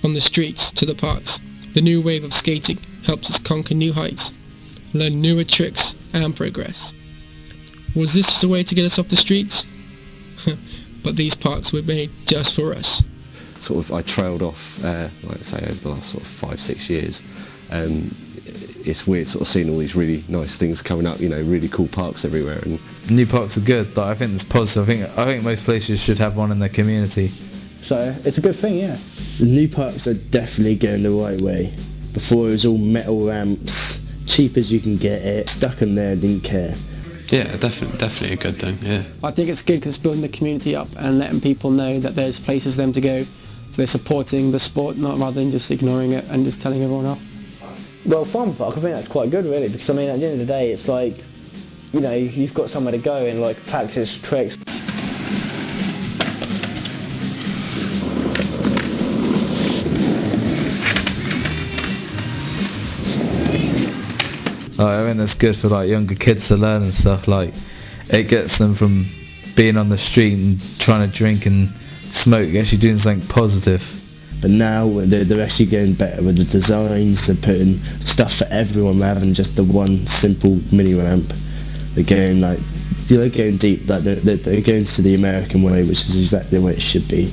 From the streets to the parks, the new wave of skating helps us conquer new heights, learn newer tricks and progress. Was this just a way to get us off the streets? But these parks were made just for us. Sort of I trailed off, like I say, over the last sort of 5-6 years. It's weird sort of seeing all these really nice things coming up, you know, really cool parks everywhere. And new parks are good. I think it's positive. I think most places should have one in their community. So it's a good thing, yeah. The new parks are definitely going the right way. Before it was all metal ramps, cheap as you can get it, stuck in there, didn't care. Yeah, definitely a good thing, yeah. I think it's good because it's building the community up and letting people know that there's places for them to go. So they're supporting the sport, not rather than just ignoring it and just telling everyone off. Well, farm park, I think that's quite good really, because I mean at the end of the day it's like, you know, you've got somewhere to go and like practice tricks. I mean that's good for like younger kids to learn and stuff. Like it gets them from being on the street and trying to drink and smoke, actually doing something positive. But now they're actually getting better with the designs. They're putting stuff for everyone rather than just the one simple mini ramp. They're going like, they're going deep. Like they're going to the American way, which is exactly the way it should be.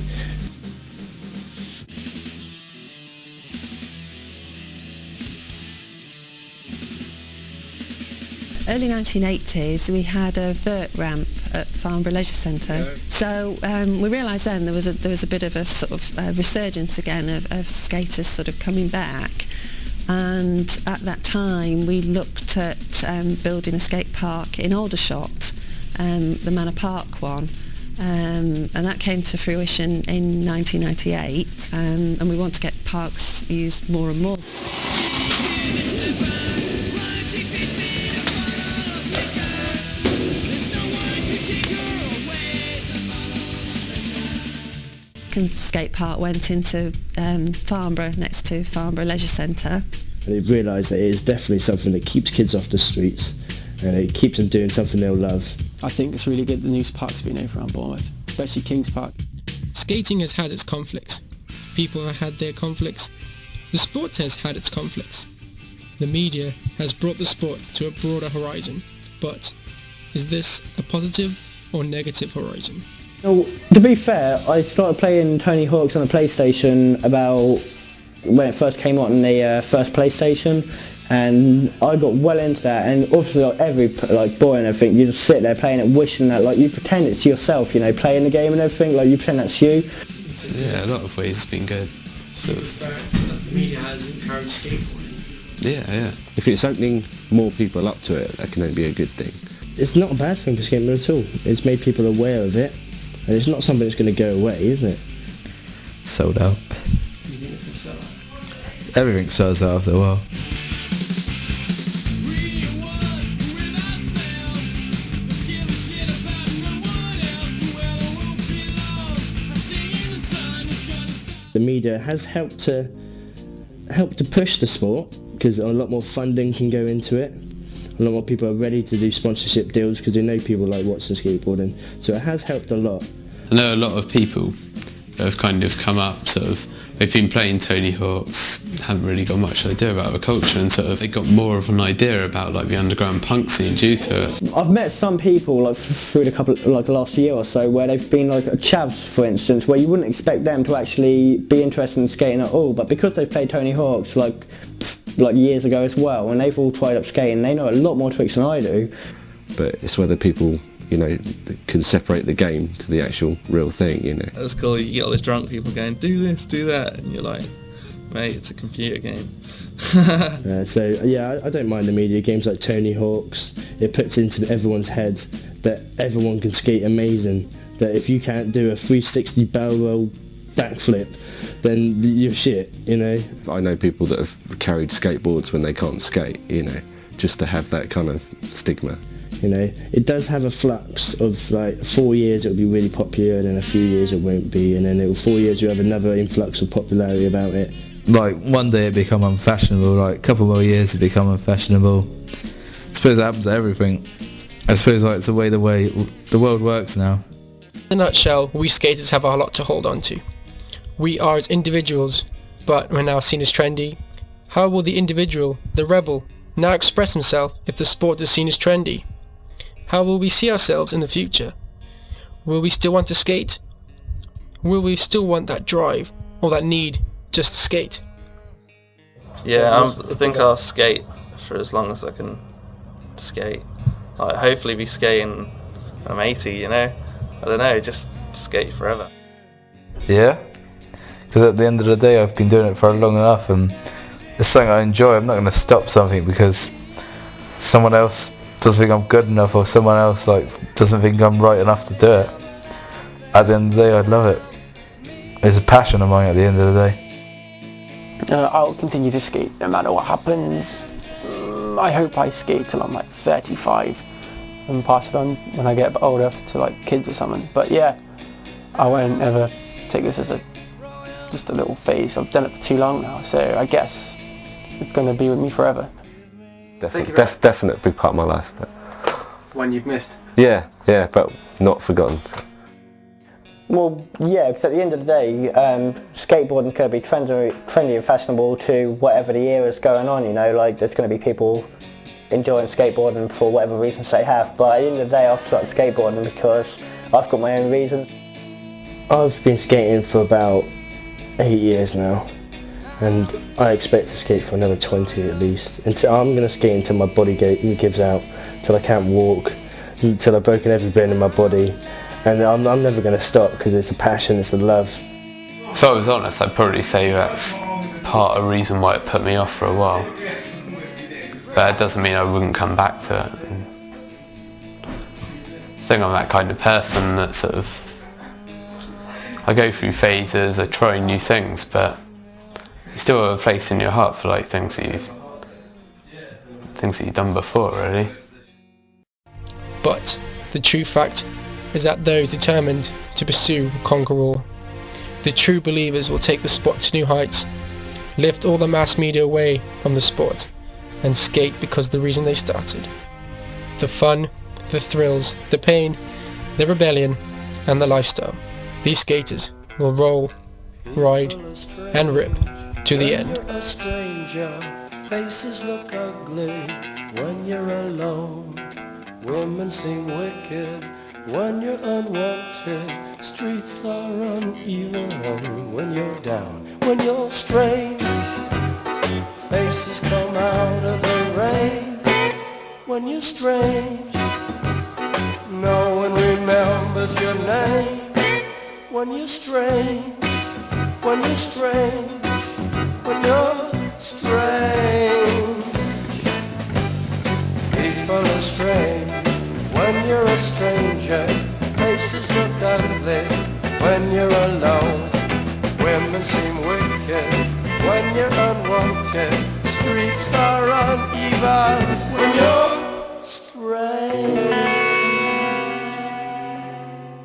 Early 1980s, we had a vert ramp at Farnborough Leisure Centre. So we realised then there was a bit of a sort of resurgence again of skaters sort of coming back. And at that time, we looked at building a skate park in Aldershot, the Manor Park one. And that came to fruition in 1998. And we want to get parks used more and more. Skate park went into Farnborough, next to Farnborough Leisure Centre. And they realised that it is definitely something that keeps kids off the streets and it keeps them doing something they'll love. I think it's really good the new park's been open around Bournemouth, especially Kings Park. Skating has had its conflicts. People have had their conflicts. The sport has had its conflicts. The media has brought the sport to a broader horizon. But is this a positive or negative horizon? Well, to be fair, I started playing Tony Hawk's on the PlayStation about when it first came out on the first PlayStation, and I got well into that. And obviously, like every boy and everything, you just sit there playing it, wishing that like you pretend it's yourself, you know, playing the game and everything, like you pretend that's you. Yeah, a lot of ways it's been good. Sort of. The media has encouraged skateboarding. Yeah. if it's opening more people up to it, that can only be a good thing. It's not a bad thing for skateboarding at all. It's made people aware of it. And it's not something that's going to go away, is it? Sold out. You think it's going to sell out? Everything sells out after a while. The media has helped to push the sport because a lot more funding can go into it. A lot more people are ready to do sponsorship deals because they know people like watching skateboarding. So it has helped a lot. I know a lot of people that have kind of come up, sort of, they've been playing Tony Hawk's, haven't really got much idea about the culture, and sort of they got more of an idea about like the underground punk scene due to it. I've met some people like through the last year or so where they've been like chavs, for instance, where you wouldn't expect them to actually be interested in skating at all, but because they've played Tony Hawk's like years ago as well, and they've all tried up skating, they know a lot more tricks than I do. But it's whether people, you know, can separate the game to the actual real thing, you know. That's cool. You get all these drunk people going, do this, do that, and you're like, mate, it's a computer game. So yeah, I don't mind the media games like Tony Hawk's. It puts into everyone's head that everyone can skate amazing, that if you can't do a 360 barrel roll backflip, then you're shit, you know. I know people that have carried skateboards when they can't skate, you know, just to have that kind of stigma. You know, it does have a flux of like 4 years it'll be really popular, and then a few years it won't be, and then 4 years you have another influx of popularity about it. Like one day it become unfashionable, like a couple more years it become unfashionable. I suppose it happens to everything. I suppose like it's the way the world works now. In a nutshell, we skaters have a lot to hold on to. We are as individuals, but we're now seen as trendy. How will the individual, the rebel, now express himself if the sport is seen as trendy? How will we see ourselves in the future? Will we still want to skate? Will we still want that drive or that need just to skate? Yeah, I think I'll skate for as long as I can skate. Like, hopefully be skating when I'm 80, you know? I don't know, just skate forever. Yeah, because at the end of the day I've been doing it for long enough and it's something I enjoy. I'm not going to stop something because someone else doesn't think I'm good enough or someone else doesn't think I'm right enough to do it. At the end of the day I love it. It's a passion of mine at the end of the day. I'll continue to skate no matter what happens. I hope I skate till I'm like 35 and pass it on when I get a bit older to like kids or something. But yeah, I won't ever take this as just a little phase. I've done it for too long now, so I guess it's going to be with me forever. Definite big part of my life. But One you've missed? yeah, but not forgotten. Well, yeah, because at the end of the day, skateboarding could be trendy and fashionable to whatever the era is going on, you know, like there's going to be people enjoying skateboarding for whatever reasons they have, but at the end of the day I've started skateboarding because I've got my own reasons. I've been skating for about 8 years now, and I expect to skate for another 20 at least. I'm going to skate until my body gives out, till I can't walk, until I've broken every bone in my body. And I'm never going to stop because it's a passion, it's a love. If I was honest, I'd probably say that's part of the reason why it put me off for a while. But it doesn't mean I wouldn't come back to it. I think I'm that kind of person that sort of, I go through phases, I try new things, but you still have a place in your heart for like things that you've done before, really. But the true fact is that those determined to pursue will conquer all. The true believers will take the sport to new heights, lift all the mass media away from the sport, and skate because the reason they started. The fun, the thrills, the pain, the rebellion, and the lifestyle. These skaters will roll, ride, and rip to the end. A stranger, faces look ugly when you're alone. Women seem wicked when you're unwanted. Streets are uneven when you're down. When you're strange, faces come out of the rain. When you're strange, no one remembers your name. When you're strange, when you're strange, when you're strange. People are strange when you're a stranger. Faces look ugly when you're alone. Women seem wicked when you're unwanted. Streets are uneven when you're strange.